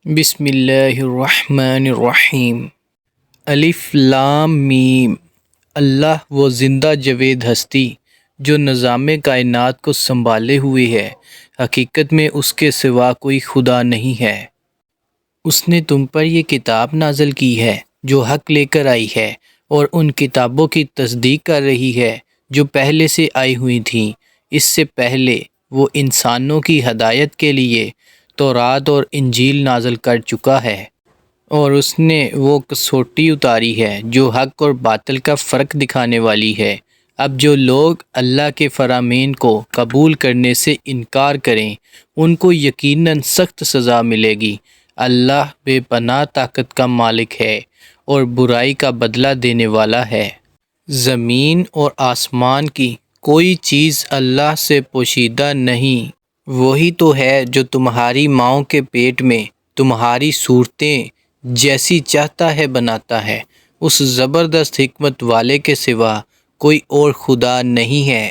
بسم اللہ الرحمن الرحیم۔ الف لام میم۔ اللہ وہ زندہ جاوید ہستی جو نظام کائنات کو سنبھالے ہوئے ہے، حقیقت میں اس کے سوا کوئی خدا نہیں ہے۔ اس نے تم پر یہ کتاب نازل کی ہے جو حق لے کر آئی ہے اور ان کتابوں کی تصدیق کر رہی ہے جو پہلے سے آئی ہوئی تھیں۔ اس سے پہلے وہ انسانوں کی ہدایت کے لیے تورات اور انجیل نازل کر چکا ہے، اور اس نے وہ کسوٹی اتاری ہے جو حق اور باطل کا فرق دکھانے والی ہے۔ اب جو لوگ اللہ کے فرامین کو قبول کرنے سے انکار کریں ان کو یقیناً سخت سزا ملے گی۔ اللہ بے پناہ طاقت کا مالک ہے اور برائی کا بدلہ دینے والا ہے۔ زمین اور آسمان کی کوئی چیز اللہ سے پوشیدہ نہیں۔ وہی تو ہے جو تمہاری ماؤں کے پیٹ میں تمہاری صورتیں جیسی چاہتا ہے بناتا ہے۔ اس زبردست حکمت والے کے سوا کوئی اور خدا نہیں ہے۔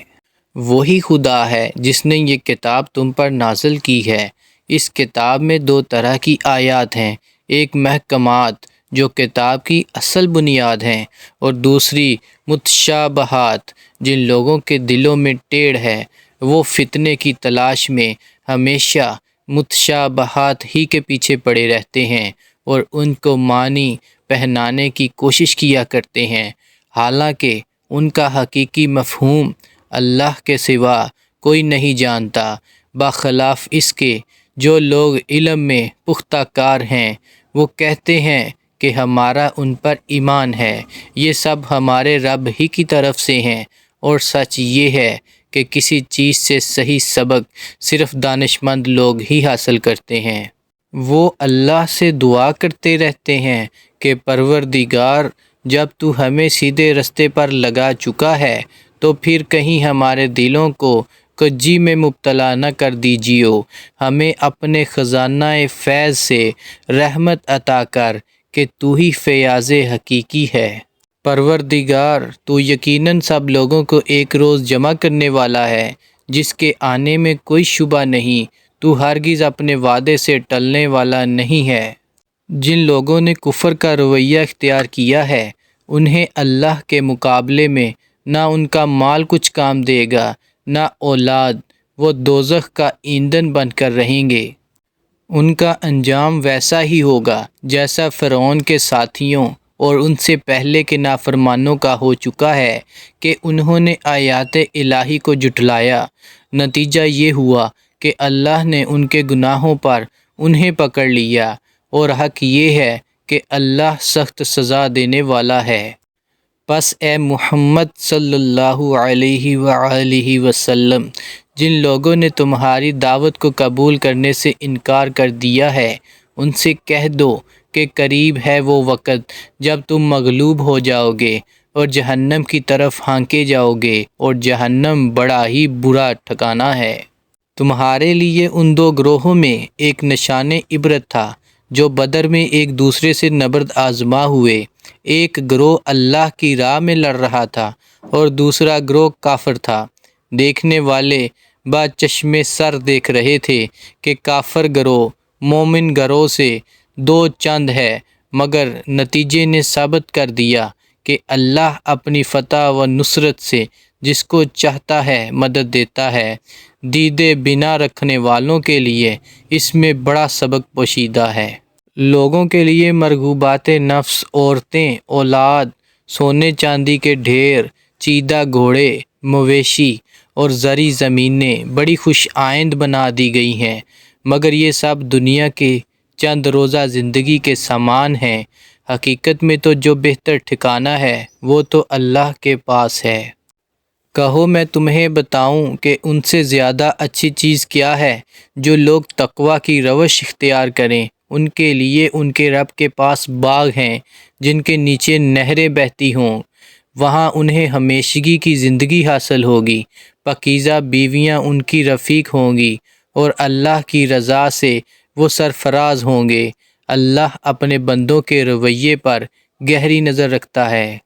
وہی خدا ہے جس نے یہ کتاب تم پر نازل کی ہے۔ اس کتاب میں دو طرح کی آیات ہیں، ایک محکمات جو کتاب کی اصل بنیاد ہیں، اور دوسری متشابہات جن لوگوں کے دلوں میں ٹیڑھ ہے، وہ فتنے کی تلاش میں ہمیشہ متشابہات ہی کے پیچھے پڑے رہتے ہیں اور ان کو معنی پہنانے کی کوشش کیا کرتے ہیں، حالانکہ ان کا حقیقی مفہوم اللہ کے سوا کوئی نہیں جانتا، برخلاف اس کے جو لوگ علم میں پختہ کار ہیں وہ کہتے ہیں کہ ہمارا ان پر ایمان ہے، یہ سب ہمارے رب ہی کی طرف سے ہیں، اور سچ یہ ہے کہ کسی چیز سے صحیح سبق صرف دانشمند لوگ ہی حاصل کرتے ہیں۔ وہ اللہ سے دعا کرتے رہتے ہیں کہ پروردگار، جب تو ہمیں سیدھے رستے پر لگا چکا ہے تو پھر کہیں ہمارے دلوں کو کجی میں مبتلا نہ کر دیجیو، ہمیں اپنے خزانہ فیض سے رحمت عطا کر کہ تو ہی فیاض حقیقی ہے۔ پروردگار، تو یقیناً سب لوگوں کو ایک روز جمع کرنے والا ہے جس کے آنے میں کوئی شبہ نہیں، تو ہرگز اپنے وعدے سے ٹلنے والا نہیں ہے۔ جن لوگوں نے کفر کا رویہ اختیار کیا ہے انہیں اللہ کے مقابلے میں نہ ان کا مال کچھ کام دے گا نہ اولاد، وہ دوزخ کا ایندھن بن کر رہیں گے۔ ان کا انجام ویسا ہی ہوگا جیسا فرعون کے ساتھیوں اور ان سے پہلے کے نافرمانوں کا ہو چکا ہے کہ انہوں نے آیات الہی کو جھٹلایا۔ نتیجہ یہ ہوا کہ اللہ نے ان کے گناہوں پر انہیں پکڑ لیا، اور حق یہ ہے کہ اللہ سخت سزا دینے والا ہے۔ پس اے محمد صلی اللہ علیہ وآلہ وسلم، جن لوگوں نے تمہاری دعوت کو قبول کرنے سے انکار کر دیا ہے ان سے کہہ دو کہ قریب ہے وہ وقت جب تم مغلوب ہو جاؤ گے اور جہنم کی طرف ہانکے جاؤ گے، اور جہنم بڑا ہی برا ٹھکانہ ہے۔ تمہارے لیے ان دو گروہوں میں ایک نشان عبرت تھا جو بدر میں ایک دوسرے سے نبرد آزما ہوئے۔ ایک گروہ اللہ کی راہ میں لڑ رہا تھا اور دوسرا گروہ کافر تھا۔ دیکھنے والے با چشم سر دیکھ رہے تھے کہ کافر گروہ مومن گروہ سے دو چند ہے، مگر نتیجے نے ثابت کر دیا کہ اللہ اپنی فتح و نصرت سے جس کو چاہتا ہے مدد دیتا ہے۔ دیدے بنا رکھنے والوں کے لیے اس میں بڑا سبق پوشیدہ ہے۔ لوگوں کے لیے مرغوبات نفس، عورتیں، اولاد، سونے چاندی کے ڈھیر، چیدہ گھوڑے، مویشی اور زرعی زمینیں بڑی خوش آئند بنا دی گئی ہیں، مگر یہ سب دنیا کے چند روزہ زندگی کے سامان ہیں۔ حقیقت میں تو جو بہتر ٹھکانہ ہے وہ تو اللہ کے پاس ہے۔ کہو میں تمہیں بتاؤں کہ ان سے زیادہ اچھی چیز کیا ہے؟ جو لوگ تقوی کی روش اختیار کریں ان کے لیے ان کے رب کے پاس باغ ہیں جن کے نیچے نہریں بہتی ہوں، وہاں انہیں ہمیشگی کی زندگی حاصل ہوگی، پاکیزہ بیویاں ان کی رفیق ہوں گی، اور اللہ کی رضا سے وہ سرفراز ہوں گے۔ اللہ اپنے بندوں کے رویے پر گہری نظر رکھتا ہے۔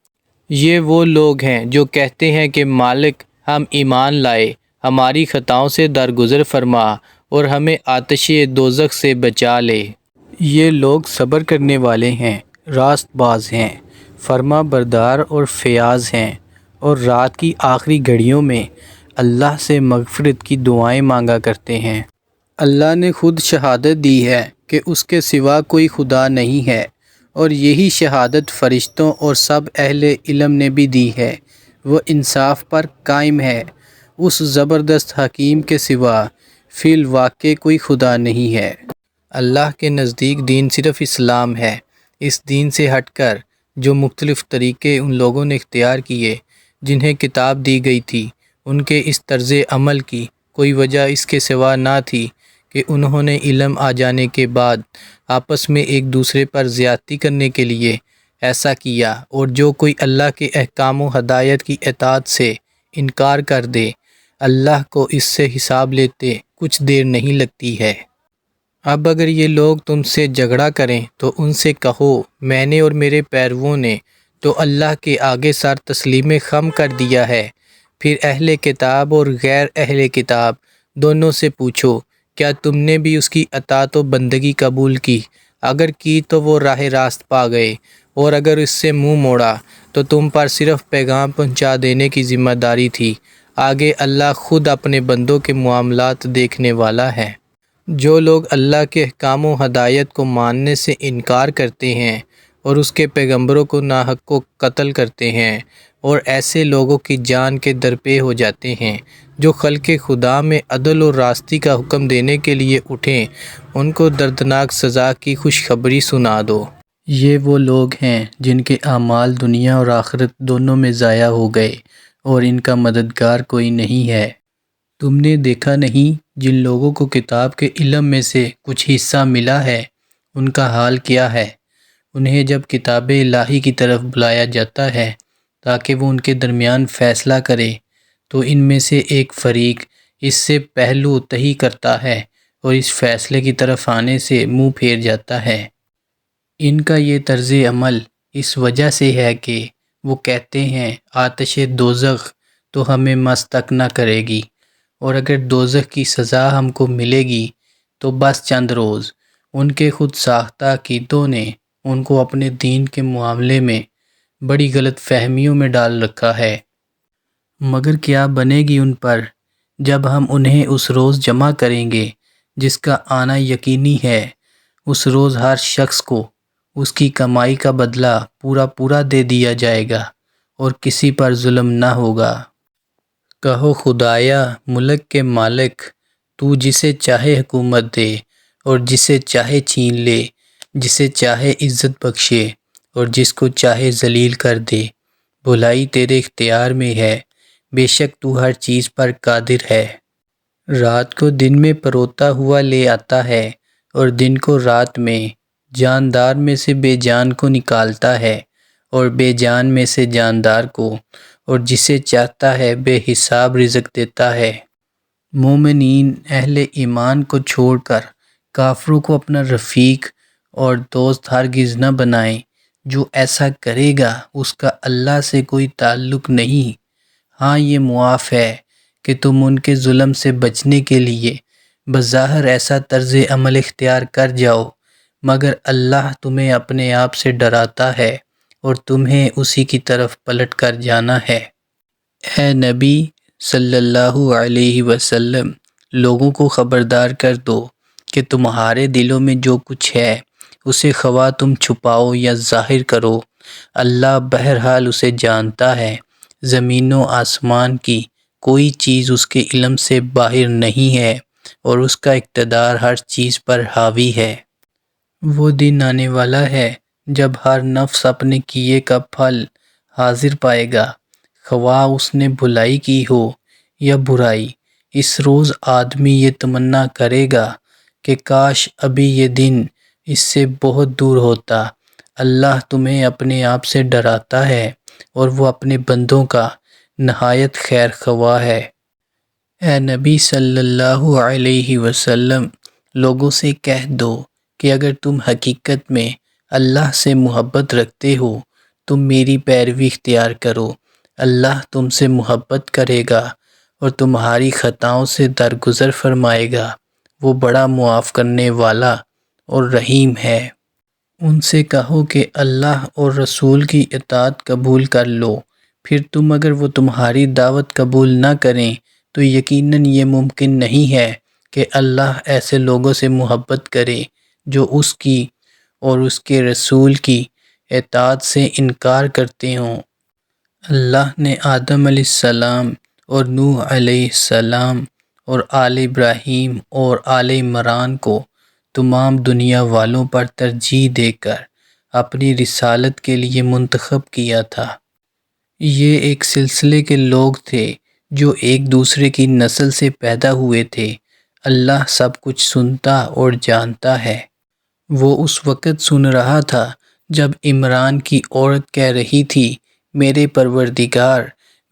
یہ وہ لوگ ہیں جو کہتے ہیں کہ مالک، ہم ایمان لائے، ہماری خطاؤں سے درگزر فرما اور ہمیں آتش دوزخ سے بچا لے۔ یہ لوگ صبر کرنے والے ہیں، راست باز ہیں، فرما بردار اور فیاض ہیں، اور رات کی آخری گھڑیوں میں اللہ سے مغفرت کی دعائیں مانگا کرتے ہیں۔ اللہ نے خود شہادت دی ہے کہ اس کے سوا کوئی خدا نہیں ہے، اور یہی شہادت فرشتوں اور سب اہل علم نے بھی دی ہے۔ وہ انصاف پر قائم ہے۔ اس زبردست حکیم کے سوا فی الواقع کوئی خدا نہیں ہے۔ اللہ کے نزدیک دین صرف اسلام ہے۔ اس دین سے ہٹ کر جو مختلف طریقے ان لوگوں نے اختیار کیے جنہیں کتاب دی گئی تھی، ان کے اس طرز عمل کی کوئی وجہ اس کے سوا نہ تھی کہ انہوں نے علم آ جانے کے بعد آپس میں ایک دوسرے پر زیادتی کرنے کے لیے ایسا کیا، اور جو کوئی اللہ کے احکام و ہدایت کی اطاعت سے انکار کر دے، اللہ کو اس سے حساب لیتے کچھ دیر نہیں لگتی ہے۔ اب اگر یہ لوگ تم سے جھگڑا کریں تو ان سے کہو، میں نے اور میرے پیرووں نے تو اللہ کے آگے سر تسلیم خم کر دیا ہے۔ پھر اہل کتاب اور غیر اہل کتاب دونوں سے پوچھو، کیا تم نے بھی اس کی اطاعت و بندگی قبول کی؟ اگر کی تو وہ راہ راست پا گئے، اور اگر اس سے منہ موڑا تو تم پر صرف پیغام پہنچا دینے کی ذمہ داری تھی۔ آگے اللہ خود اپنے بندوں کے معاملات دیکھنے والا ہے۔ جو لوگ اللہ کے احکام و ہدایت کو ماننے سے انکار کرتے ہیں اور اس کے پیغمبروں کو ناحق کو قتل کرتے ہیں، اور ایسے لوگوں کی جان کے درپے ہو جاتے ہیں جو خلق خدا میں عدل و راستی کا حکم دینے کے لیے اٹھیں، ان کو دردناک سزا کی خوشخبری سنا دو۔ یہ وہ لوگ ہیں جن کے اعمال دنیا اور آخرت دونوں میں ضائع ہو گئے، اور ان کا مددگار کوئی نہیں ہے۔ تم نے دیکھا نہیں جن لوگوں کو کتاب کے علم میں سے کچھ حصہ ملا ہے، ان کا حال کیا ہے؟ انہیں جب کتاب الہی کی طرف بلایا جاتا ہے تاکہ وہ ان کے درمیان فیصلہ کرے، تو ان میں سے ایک فریق اس سے پہلو تہی کرتا ہے اور اس فیصلے کی طرف آنے سے منہ پھیر جاتا ہے۔ ان کا یہ طرز عمل اس وجہ سے ہے کہ وہ کہتے ہیں آتش دوزخ تو ہمیں مس تک نہ کرے گی، اور اگر دوزخ کی سزا ہم کو ملے گی تو بس چند روز۔ ان کے خود ساختہ عقیدوں نے ان کو اپنے دین کے معاملے میں بڑی غلط فہمیوں میں ڈال رکھا ہے۔ مگر کیا بنے گی ان پر جب ہم انہیں اس روز جمع کریں گے جس کا آنا یقینی ہے۔ اس روز ہر شخص کو اس کی کمائی کا بدلہ پورا پورا دے دیا جائے گا، اور کسی پر ظلم نہ ہوگا۔ کہو، خدایا ملک کے مالک، تو جسے چاہے حکومت دے اور جسے چاہے چھین لے، جسے چاہے عزت بخشے اور جس کو چاہے ذلیل کر دے۔ بھلائی تیرے اختیار میں ہے، بے شک تو ہر چیز پر قادر ہے۔ رات کو دن میں پروتا ہوا لے آتا ہے، اور دن کو رات میں، جاندار میں سے بے جان کو نکالتا ہے اور بے جان میں سے جاندار کو، اور جسے چاہتا ہے بے حساب رزق دیتا ہے۔ مومنین اہل ایمان کو چھوڑ کر کافروں کو اپنا رفیق اور دوست ہرگز نہ بنائیں۔ جو ایسا کرے گا اس کا اللہ سے کوئی تعلق نہیں۔ ہاں، یہ معاف ہے کہ تم ان کے ظلم سے بچنے کے لیے بظاہر ایسا طرز عمل اختیار کر جاؤ، مگر اللہ تمہیں اپنے آپ سے ڈراتا ہے اور تمہیں اسی کی طرف پلٹ کر جانا ہے۔ اے نبی صلی اللہ علیہ وسلم، لوگوں کو خبردار کر دو کہ تمہارے دلوں میں جو کچھ ہے اسے خواہ تم چھپاؤ یا ظاہر کرو، اللہ بہرحال اسے جانتا ہے۔ زمین و آسمان کی کوئی چیز اس کے علم سے باہر نہیں ہے، اور اس کا اقتدار ہر چیز پر حاوی ہے۔ وہ دن آنے والا ہے جب ہر نفس اپنے کیے کا پھل حاضر پائے گا، خواہ اس نے بھلائی کی ہو یا برائی۔ اس روز آدمی یہ تمنا کرے گا کہ کاش ابھی یہ دن اس سے بہت دور ہوتا۔ اللہ تمہیں اپنے آپ سے ڈراتا ہے اور وہ اپنے بندوں کا نہایت خیر خواہ ہے۔ اے نبی صلی اللہ علیہ وسلم، لوگوں سے کہہ دو کہ اگر تم حقیقت میں اللہ سے محبت رکھتے ہو تو میری پیروی اختیار کرو۔ اللہ تم سے محبت کرے گا اور تمہاری خطاؤں سے درگزر فرمائے گا۔ وہ بڑا معاف کرنے والا اور رحیم ہے۔ ان سے کہو کہ اللہ اور رسول کی اطاعت قبول کر لو، پھر اگر وہ تمہاری دعوت قبول نہ کریں تو یقیناً یہ ممکن نہیں ہے کہ اللہ ایسے لوگوں سے محبت کرے جو اس کی اور اس کے رسول کی اطاعت سے انکار کرتے ہوں۔ اللہ نے آدم علیہ السلام اور نوح علیہ السلام اور آل ابراہیم اور آل عمران کو تمام دنیا والوں پر ترجیح دے کر اپنی رسالت کے لیے منتخب کیا تھا۔ یہ ایک سلسلے کے لوگ تھے جو ایک دوسرے کی نسل سے پیدا ہوئے تھے۔ اللہ سب کچھ سنتا اور جانتا ہے۔ وہ اس وقت سن رہا تھا جب عمران کی عورت کہہ رہی تھی، میرے پروردگار،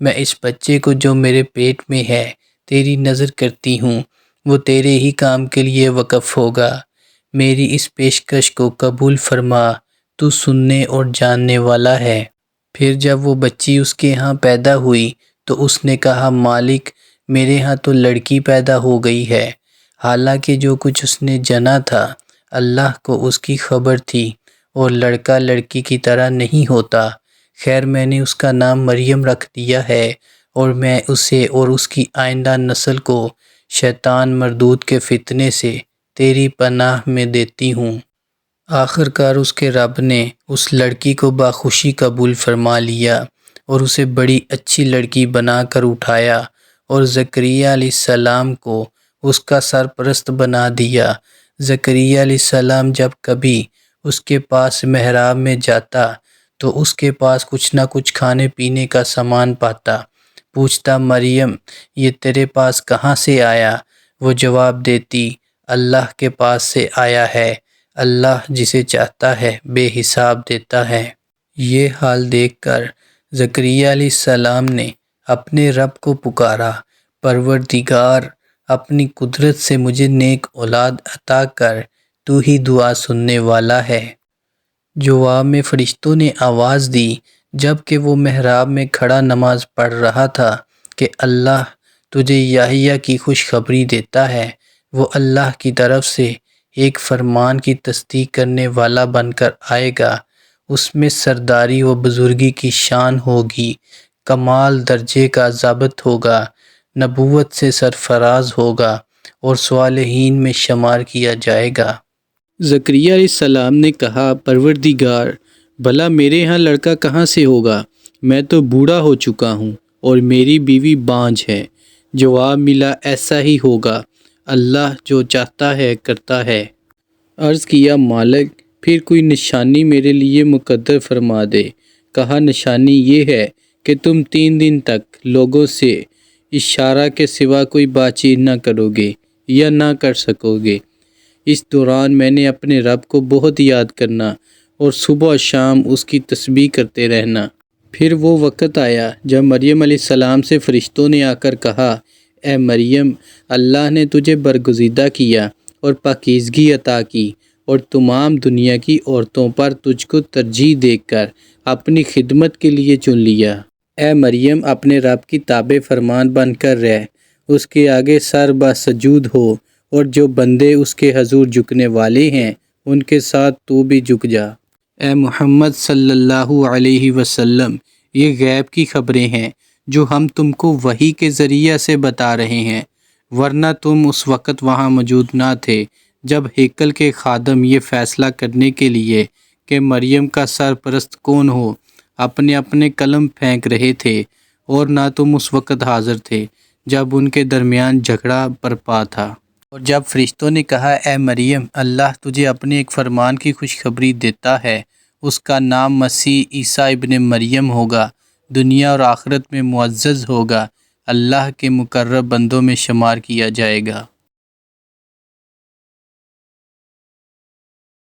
میں اس بچے کو جو میرے پیٹ میں ہے تیری نذر کرتی ہوں، وہ تیرے ہی کام کے لیے وقف ہوگا۔ میری اس پیشکش کو قبول فرما، تو سننے اور جاننے والا ہے۔ پھر جب وہ بچی اس کے ہاں پیدا ہوئی تو اس نے کہا، مالک، میرے ہاں تو لڑکی پیدا ہو گئی ہے، حالانکہ جو کچھ اس نے جنا تھا اللہ کو اس کی خبر تھی، اور لڑکا لڑکی کی طرح نہیں ہوتا۔ خیر، میں نے اس کا نام مریم رکھ دیا ہے، اور میں اسے اور اس کی آئندہ نسل کو شیطان مردود کے فتنے سے تیری پناہ میں دیتی ہوں۔ آخر کار اس کے رب نے اس لڑکی کو بخوشی قبول فرما لیا اور اسے بڑی اچھی لڑکی بنا کر اٹھایا، اور زکریا علیہ السلام کو اس کا سرپرست بنا دیا۔ زکریا علیہ السلام جب کبھی اس کے پاس محراب میں جاتا تو اس کے پاس کچھ نہ کچھ کھانے پینے کا سامان پاتا۔ پوچھتا، مریم، یہ تیرے پاس کہاں سے آیا؟ وہ جواب دیتی، اللہ کے پاس سے آیا ہے، اللہ جسے چاہتا ہے بے حساب دیتا ہے۔ یہ حال دیکھ کر زکریا علیہ السلام نے اپنے رب کو پکارا، پروردگار، اپنی قدرت سے مجھے نیک اولاد عطا کر، تو ہی دعا سننے والا ہے۔ جواب میں فرشتوں نے آواز دی جب کہ وہ محراب میں کھڑا نماز پڑھ رہا تھا کہ اللہ تجھے یحییٰ کی خوشخبری دیتا ہے، وہ اللہ کی طرف سے ایک فرمان کی تصدیق کرنے والا بن کر آئے گا، اس میں سرداری و بزرگی کی شان ہوگی، کمال درجے کا ضابط ہوگا، نبوت سے سرفراز ہوگا اور صالحین میں شمار کیا جائے گا۔ زکریا علیہ السلام نے کہا، پروردگار، بھلا میرے ہاں لڑکا کہاں سے ہوگا؟ میں تو بوڑھا ہو چکا ہوں اور میری بیوی بانجھ ہے۔ جواب ملا، ایسا ہی ہوگا، اللہ جو چاہتا ہے کرتا ہے۔ عرض کیا، مالک، پھر کوئی نشانی میرے لیے مقرر فرما دے۔ کہا، نشانی یہ ہے کہ تم 3 دن تک لوگوں سے اشارہ کے سوا کوئی بات چیت نہ کرو گے یا نہ کر سکو گے۔ اس دوران میں نے اپنے رب کو بہت یاد کرنا اور صبح و شام اس کی تسبیح کرتے رہنا۔ پھر وہ وقت آیا جب مریم علیہ السلام سے فرشتوں نے آ کر کہا، اے مریم، اللہ نے تجھے برگزیدہ کیا اور پاکیزگی عطا کی، اور تمام دنیا کی عورتوں پر تجھ کو ترجیح دے کر اپنی خدمت کے لیے چن لیا۔ اے مریم، اپنے رب کی تابع فرمان بن کر رہ، اس کے آگے سر بسجود ہو، اور جو بندے اس کے حضور جھکنے والے ہیں ان کے ساتھ تو بھی جھک جا۔ اے محمد صلی اللہ علیہ وسلم، یہ غیب کی خبریں ہیں جو ہم تم کو وحی کے ذریعہ سے بتا رہے ہیں، ورنہ تم اس وقت وہاں موجود نہ تھے جب ہیکل کے خادم یہ فیصلہ کرنے کے لیے کہ مریم کا سرپرست کون ہو اپنے اپنے قلم پھینک رہے تھے، اور نہ تم اس وقت حاضر تھے جب ان کے درمیان جھگڑا برپا تھا۔ اور جب فرشتوں نے کہا، اے مریم، اللہ تجھے اپنے ایک فرمان کی خوشخبری دیتا ہے، اس کا نام مسیح عیسیٰ ابن مریم ہوگا، دنیا اور آخرت میں معزز ہوگا، اللہ کے مقرب بندوں میں شمار کیا جائے گا۔